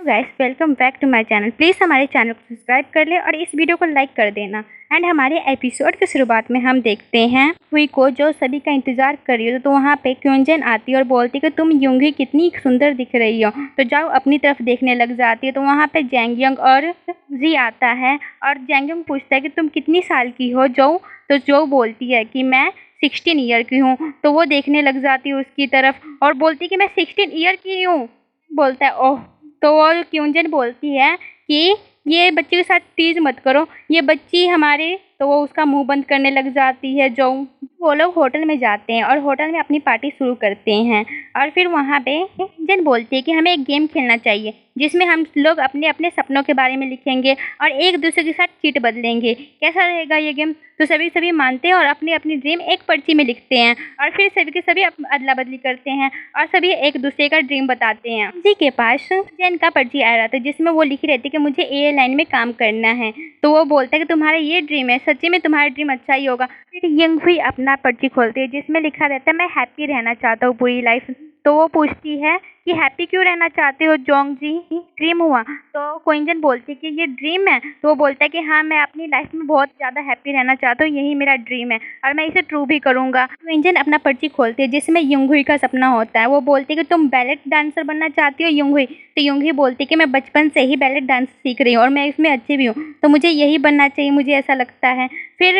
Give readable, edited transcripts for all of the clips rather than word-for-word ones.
Guys, welcome back to my channel. Please हमारे channel को subscribe कर ले और इस वीडियो को लाइक कर देना। एंड हमारे एपिसोड की शुरुआत में हम देखते हैं हुई को जो सभी का इंतजार कर रही हो। तो वहाँ पे क्योंजन आती है और बोलती है कि तुम यूंगी कितनी सुंदर दिख रही हो, तो जाओ अपनी तरफ देखने लग जाती है। तो वहाँ पे जैंगयंग और जी आता है और जैंगयंग पूछता है कि तुम कितनी साल की हो जो। तो जो बोलती है कि मैं 16 ईयर की हूँ। तो वो देखने लग जाती है उसकी तरफ और बोलती है कि मैं 16 ईयर की हूँ। बोलता है ओह। तो वो क्यूंजन बोलती है कि ये बच्चे के साथ टीज मत करो, ये बच्ची हमारे। तो वो उसका मुंह बंद करने लग जाती है जो। वो लोग होटल में जाते हैं और होटल में अपनी पार्टी शुरू करते हैं। और फिर वहाँ पे क्यूंजन बोलती है कि हमें एक गेम खेलना चाहिए जिसमें हम लोग अपने अपने सपनों के बारे में लिखेंगे और एक दूसरे के साथ चीट बदलेंगे। कैसा रहेगा ये गेम? तो सभी मानते हैं और अपनी अपनी ड्रीम एक पर्ची में लिखते हैं और फिर सभी के सभी अदला बदली करते हैं और सभी एक दूसरे का ड्रीम बताते हैं। जी के पास जैन का पर्ची आ रहा था जिसमें वो लिखी रहती है कि मुझे एयरलाइन में काम करना है। तो वो बोलता है कि तुम्हारा ये ड्रीम है, सच्ची में तुम्हारा ड्रीम अच्छा ही होगा। फिर यंग हुई अपना पर्ची खोलती है जिसमें लिखा रहता है मैं हैप्पी रहना चाहता हूँ पूरी लाइफ। तो वो पूछती है कि हैप्पी क्यों रहना चाहते हो जोंग जी, ड्रीम हुआ? तो क्विंजन बोलती है कि ये ड्रीम है। तो वो बोलता है कि हाँ, मैं अपनी लाइफ में बहुत ज़्यादा हैप्पी रहना चाहता हूँ, यही मेरा ड्रीम है और मैं इसे ट्रू भी करूँगा। क्विंजन अपना पर्ची खोलती है जिसमें युंगहुई का सपना होता है। वो बोलती है कि तुम बैलेट डांसर बनना चाहती हो युंगहुई? तो युंगहुई बोलती है कि मैं बचपन से ही बैलेट डांस सीख रही हूँ और मैं इसमें अच्छी भी हूँ, तो मुझे यही बनना चाहिए, मुझे ऐसा लगता है। फिर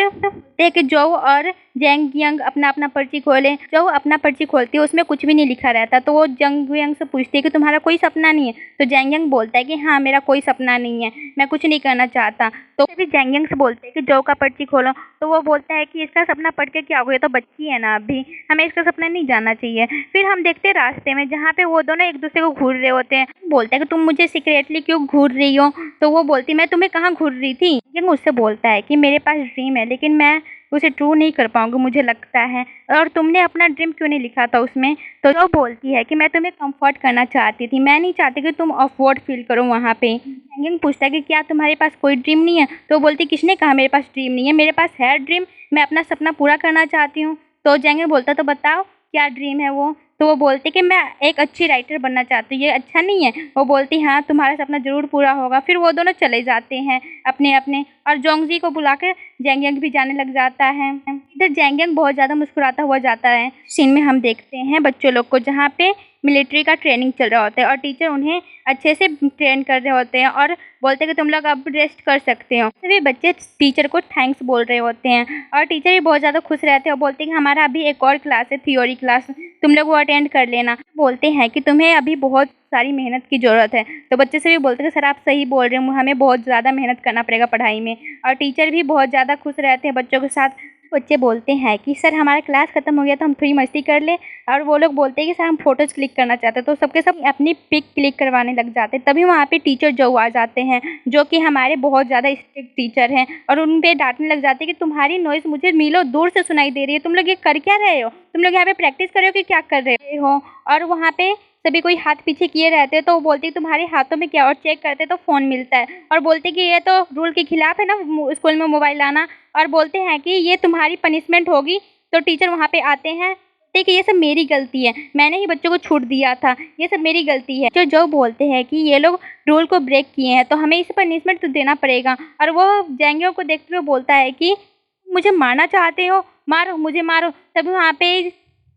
एक जो और जैंग यंग अपना अपना पर्ची खोले। जो अपना पर्ची खोलती है उसमें कुछ भी नहीं लिखा रहता। तो वो जंग यंग से पूछती है कि तुम्हारा कोई सपना नहीं है? तो जैंग यंग बोलता है कि हाँ, मेरा कोई सपना नहीं है, मैं कुछ नहीं करना चाहता। तो फिर जैंग यंग से बोलते हैं कि जो का पर्ची खोलो। तो वो बोलता है कि इसका सपना पढ़ के क्या होगा, ये तो बच्ची है ना, अभी हमें इसका सपना नहीं जानना चाहिए। फिर हम देखते हैं रास्ते में जहाँ पे वो दोनों एक दूसरे को घूर रहे होते हैं। बोलता है कि तुम मुझे सीक्रेटली क्यों घूर रही हो? तो वो बोलती मैं तुम्हें कहाँ घूर रही थी। यंग उससे बोलता है कि मेरे पास ड्रीम है लेकिन मैं उसे ट्रू नहीं कर पाऊंगी मुझे लगता है, और तुमने अपना ड्रीम क्यों नहीं लिखा था उसमें? तो जो बोलती है कि मैं तुम्हें कंफर्ट करना चाहती थी, मैं नहीं चाहती कि तुम ऑकवर्ड फील करो वहाँ पे। यंग पूछता है कि क्या तुम्हारे पास कोई ड्रीम नहीं है? तो बोलती किसने कहा मेरे पास ड्रीम नहीं है, मेरे पास है ड्रीम, मैं अपना सपना पूरा करना चाहती हूँ। तो जैंग बोलता तो बताओ क्या ड्रीम है वो? तो वो बोलती कि मैं एक अच्छी राइटर बनना चाहती हूँ, ये अच्छा नहीं है? वो बोलती हाँ, तुम्हारा सपना ज़रूर पूरा होगा। फिर वो दोनों चले जाते हैं अपने अपने और जोंगजी को बुलाकर जैंगयंग भी जाने लग जाता है। इधर जैंगयंग बहुत ज़्यादा मुस्कुराता हुआ जाता है। सीन में हम देखते हैं बच्चों लोग को जहाँ पे मिलिट्री का ट्रेनिंग चल रहा होता है और टीचर उन्हें अच्छे से ट्रेन कर रहे होते हैं और बोलते हैं कि तुम लोग अब रेस्ट कर सकते हो। सभी बच्चे टीचर को थैंक्स बोल रहे होते हैं और टीचर भी बहुत ज़्यादा खुश रहते हैं और बोलते हैं कि हमारा अभी एक और क्लास है, थ्योरी क्लास, तुम लोग वो अटेंड कर लेना। बोलते हैं कि तुम्हें अभी बहुत सारी मेहनत की ज़रूरत है। तो बच्चे से भी बोलते हैं कि सर आप सही बोल रहे हो, हमें बहुत ज़्यादा मेहनत करना पड़ेगा पढ़ाई में। और टीचर भी बहुत ज़्यादा खुश रहते हैं बच्चों के साथ। बच्चे बोलते हैं कि सर हमारा क्लास खत्म हो गया तो हम थोड़ी मस्ती कर ले। और वो लोग बोलते हैं कि सर हम फोटोज क्लिक करना चाहते हैं। तो सबके सब अपनी पिक क्लिक करवाने लग जाते हैं। तभी वहाँ पे टीचर जो आ जाते हैं जो कि हमारे बहुत ज़्यादा स्ट्रिक्ट टीचर हैं और उन पे डांटने लग जाते हैं कि तुम्हारी नॉइज़ मुझे मीलों दूर से सुनाई दे रही है, तुम लोग ये कर क्या रहे हो? तुम लोग यहाँ पे प्रैक्टिस कर रहे हो कि क्या कर रहे हो? और वहाँ पे सभी कोई हाथ पीछे किए रहते हैं। तो वो बोलती है तुम्हारे हाथों में क्या? और चेक करते तो फ़ोन मिलता है और बोलते कि ये तो रूल के खिलाफ है ना स्कूल में मोबाइल लाना। और बोलते हैं कि ये तुम्हारी पनिशमेंट होगी। तो टीचर वहाँ पे आते हैं, देखिए ये सब मेरी गलती है, मैंने ही बच्चों को छूट दिया था, ये सब मेरी गलती है। जो बोलते हैं कि ये लोग रूल को ब्रेक किए हैं तो हमें इस पनिशमेंट तो देना पड़ेगा। और वो जैंगियों को देखते हुए बोलता है कि मुझे मारना चाहते हो, मारो मुझे मारो। तभी वहाँ पे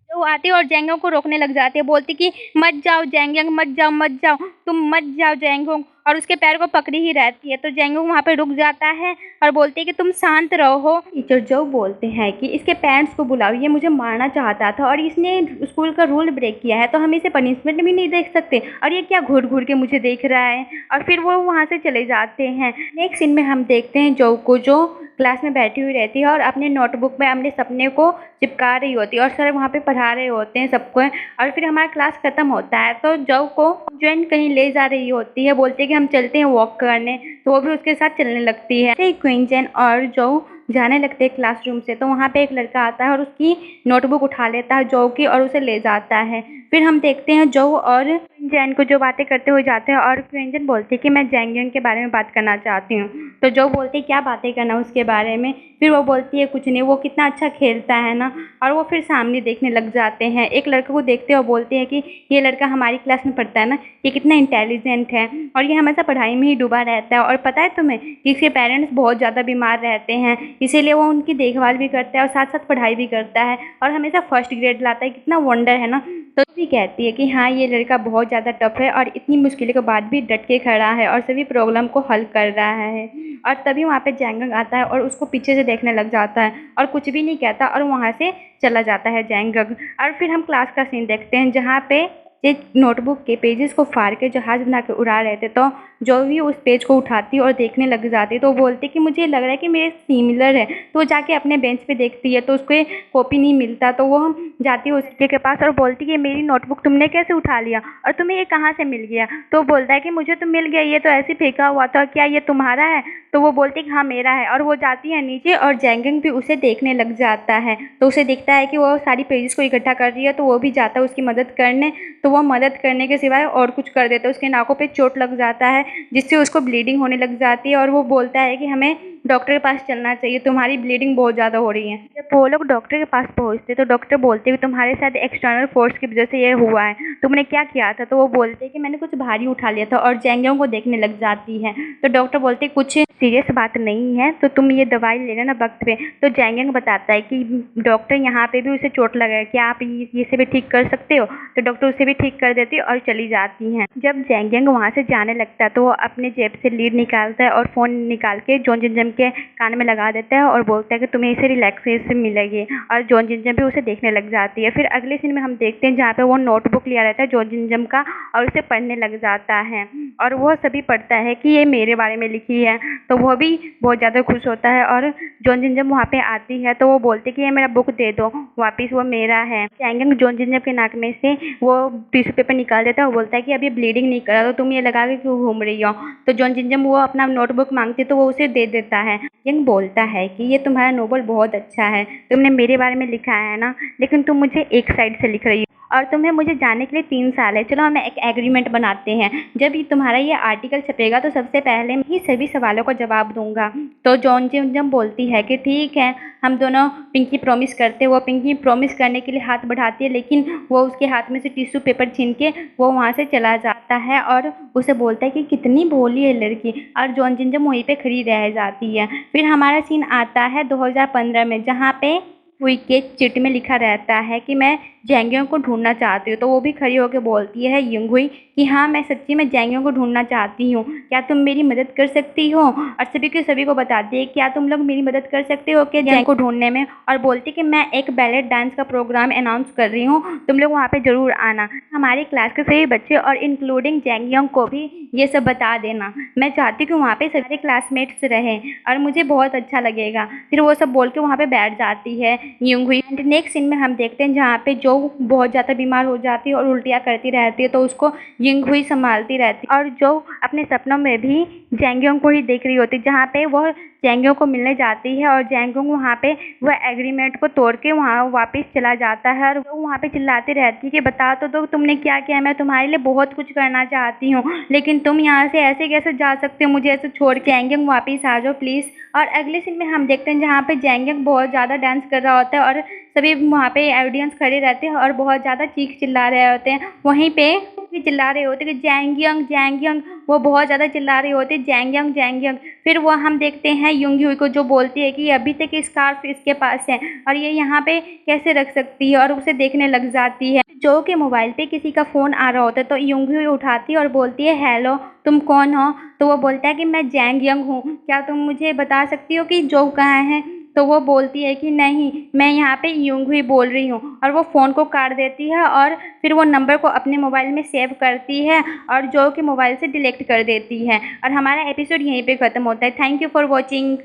वो आती है और जैंगों को रोकने लग जाती है, बोलती कि मत जाओ जैंगयंग, मत जाओ मत जाओ, तुम मत जाओ जैंगोंग। और उसके पैर को पकड़ी ही रहती है। तो जैंगोंग वहाँ पे रुक जाता है और बोलती है कि तुम शांत रहो। टीचर जो बोलते हैं कि इसके पेरेंट्स को बुलाओ, ये मुझे मारना चाहता था और इसने स्कूल का रूल ब्रेक किया है तो हम इसे पनिशमेंट भी नहीं देख सकते, और ये क्या घूर घूर के मुझे देख रहा है। और फिर वो वहाँ से चले जाते हैं। नेक्स्ट सीन में हम देखते हैं जो को जो क्लास में बैठी हुई रहती है और अपने नोटबुक में अपने सपने को चिपका रही होती है और सर वहाँ पे पढ़ा रहे होते हैं सबको। और फिर हमारा क्लास खत्म होता है तो जो को जॉइन कहीं ले जा रही होती है, बोलती है कि हम चलते हैं वॉक करने। तो वो भी उसके साथ चलने लगती है। क्विंजन और जो जाने लगते हैं क्लासरूम से, तो वहाँ पे एक लड़का आता है और उसकी नोटबुक उठा लेता है जो की और उसे ले जाता है। फिर हम देखते हैं जो और जैन को जो बातें करते हुए जाते हैं और क्विंजन बोलती है कि मैं जैंगियन के बारे में बात करना चाहती हूँ। तो जो बोलती है क्या बातें करना उसके बारे में। फिर वो बोलती है कुछ नहीं, वो कितना अच्छा खेलता है ना। और वो फिर सामने देखने लग जाते हैं, एक लड़के को देखते हुए बोलते हैं कि ये लड़का हमारी क्लास में पढ़ता है ना, ये कितना इंटेलिजेंट है और ये हमेशा पढ़ाई में ही डूबा रहता है। और पता है तुम्हें कि इसके पेरेंट्स बहुत ज़्यादा बीमार रहते हैं, इसीलिए वो उनकी देखभाल भी करता है और साथ साथ पढ़ाई भी करता है और हमेशा फर्स्ट ग्रेड लाता है। कितना वंडर है ना। तो भी कहती है कि हाँ ये लड़का बहुत ज़्यादा टफ है और इतनी मुश्किलों के बाद भी डट के खड़ा है और सभी प्रॉब्लम को हल कर रहा है। और तभी वहाँ पे जैंगंग आता है और उसको पीछे से देखने लग जाता है और कुछ भी नहीं कहता और वहाँ से चला जाता है जैंगंग। और फिर हम क्लास का सीन देखते हैं जहाँ पे ये नोटबुक के पेजेस को फाड़ के जहाज बना के उड़ा रहे थे। तो जो भी उस पेज को उठाती और देखने लग जाती तो वो बोलती कि मुझे लग रहा है कि मेरे सिमिलर है। तो वो जाके अपने बेंच पे देखती है तो उसको ये कॉपी नहीं मिलता, तो वो जाती है उसके के पास और बोलती कि मेरी नोटबुक तुमने कैसे उठा लिया और तुम्हें ये कहाँ से मिल गया। तो बोलता है कि मुझे तो मिल गया, ये तो ऐसे फेंका हुआ था, क्या ये तुम्हारा है। तो वो बोलती कि हाँ मेरा है। और वो जाती है नीचे और जैंगिंग भी उसे देखने लग जाता है। तो उसे दिखता है कि वो सारी पेजेस को इकट्ठा कर रही है, तो वो भी जाता है उसकी मदद करने। तो वो मदद करने के सिवाय और कुछ कर देता है, उसके नाकों पे चोट लग जाता है जिससे उसको ब्लीडिंग होने लग जाती है। और वो बोलता है कि हमें डॉक्टर के पास चलना चाहिए, तुम्हारी ब्लीडिंग बहुत ज़्यादा हो रही है। जब वो लोग डॉक्टर के पास पहुंचते तो डॉक्टर बोलते कि तुम्हारे साथ एक्सटर्नल फोर्स की वजह से ये हुआ है, तुमने क्या किया था। तो वो बोलते कि मैंने कुछ भारी उठा लिया था और जैंगियों को देखने लग जाती है। तो डॉक्टर बोलते कुछ सीरियस बात नहीं है तो तुम ये दवाई लेना ना वक्त पे। तो जैंगिंग बताता है कि डॉक्टर यहाँ पे भी उसे चोट लगा है, क्या आप ये से भी ठीक कर सकते हो। तो डॉक्टर उसे भी ठीक कर देती है और चली जाती हैं। जब जैंगिंग वहाँ से जाने लगता है तो वो अपने जेब से लीड निकालता है और फ़ोन निकाल के जॉन जिनजम के कान में लगा देता है और बोलता है कि तुम्हें इसे रिलैक्सेशन मिलेगी। और जॉन जिनजम भी उसे देखने लग जाती है। फिर अगले सीन में हम देखते हैं जहाँ पे वो नोटबुक लिया रहता है जॉन जिनजम का और उसे पढ़ने लग जाता है और वो सभी पढ़ता है कि ये मेरे बारे में लिखी है। तो वो भी बहुत ज़्यादा खुश होता है और जॉन जिनजम वहाँ पे आती है तो वो बोलती कि ये मेरा बुक दे दो वापस, वो मेरा है। जैंगिंग जॉन जिनजम के नाक में से वो टिश्यू पेपर निकाल देता है और बोलता है कि अभी ब्लीडिंग नहीं कर रहा तो तुम ये लगा के क्यों घूम रही हो। तो जॉन जिनजम वो अपना नोटबुक मांगती तो वो उसे दे देता है। यंग बोलता है कि ये तुम्हारा नोवेल बहुत अच्छा है, तुमने मेरे बारे में लिखा है ना, लेकिन तुम मुझे एक साइड से लिख रही हो और तुम्हें मुझे जाने के लिए 3 साल है। चलो हम एक एग्रीमेंट बनाते हैं, जब ये तुम्हारा ये आर्टिकल छपेगा तो सबसे पहले मैं ही सभी सवालों का जवाब दूंगा। तो जॉन जिनजम बोलती है कि ठीक है, हम दोनों पिंकी प्रॉमिस करते हैं। वो पिंकी प्रॉमिस करने के लिए हाथ बढ़ाती है लेकिन वो उसके हाथ में से टिश्यू पेपर छीन के वो वहाँ से चला जाता है और उसे बोलता है कि कितनी भोली है लड़की। और जॉन जिनजम वहीं पे खड़ी रह जाती है। फिर हमारा सीन आता है 2015 में जहाँ पे हुई के चिट में लिखा रहता है कि मैं जैंगियों को ढूंढना चाहती हूँ। तो वो भी खड़ी होकर बोलती है युंगहुई कि हाँ मैं सच्ची में जैंगियों को ढूंढना चाहती हूँ, क्या तुम मेरी मदद कर सकती हो। और सभी के सभी को बताती है क्या तुम लोग मेरी मदद कर सकते हो क्या जैंग को ढूंढने में। और बोलती कि मैं एक बैलेट डांस का प्रोग्राम अनाउंस कर रही हूँ, तुम लोग वहाँ पे ज़रूर आना। हमारी क्लास के सभी बच्चे और इंक्लूडिंग जैंगियों को भी ये सब बता देना। मैं चाहती हूँ कि वहाँ पे सारे क्लासमेट्स रहें और मुझे बहुत अच्छा लगेगा। फिर वो सब बोल के वहाँ पे बैठ जाती है युंगहुई। एंड नेक्स्ट सीन में हम देखते हैं जहाँ पे जो बहुत ज़्यादा बीमार हो जाती है और उल्टियाँ करती रहती है तो उसको युंगहुई संभालती रहती है और जो अपने सपनों में भी जैंगियों को ही देख रही होती है, जहाँ पे वह जैंगियों को मिलने जाती है और जैंगियों वहाँ पे वह एग्रीमेंट को तोड़ के वहाँ वापस चला जाता है। और वो वहाँ पे चिल्लाती रहती है कि बता तो दो तुमने क्या किया, मैं तुम्हारे लिए बहुत कुछ करना चाहती हूँ लेकिन तुम यहाँ से ऐसे कैसे जा सकते हो, मुझे ऐसे छोड़ के। जैंगियों वापस आ जाओ प्लीज़। और अगले सीन में हम देखते हैं जहाँ पे जैंगियों बहुत ज़्यादा डांस कर रहा होता है और सभी वहाँ पे ऑडियंस खड़े रहते हैं और बहुत ज़्यादा चीख चिल्ला रहे होते हैं। वहीं पे भी चिल्ला रहे होते हैं कि जैंगियोंग जैंगियोंग, वो बहुत ज़्यादा चिल्ला रहे होते हैं जैंगियोंग जैंगियोंग। फिर वो हम देखते हैं युंगहुई को जो बोलती है कि अभी तक स्कार्फ इसके पास है और ये यहाँ पे कैसे रख सकती है और उसे देखने लग जाती है। जो के मोबाइल पे किसी का फ़ोन आ रहा होता है तो युंगहुई उठाती है और बोलती है हेलो तुम कौन हो। तो वो बोलता है कि मैं जैंगियोंग हूँ, क्या तुम मुझे बता सकती हो कि जो कहाँ है। तो वो बोलती है कि नहीं मैं यहाँ पे युंगहुई बोल रही हूँ और वो फ़ोन को काट देती है और फिर वो नंबर को अपने मोबाइल में सेव करती है और जो के मोबाइल से डिलीट कर देती है। और हमारा एपिसोड यहीं पे ख़त्म होता है। Thank you for watching.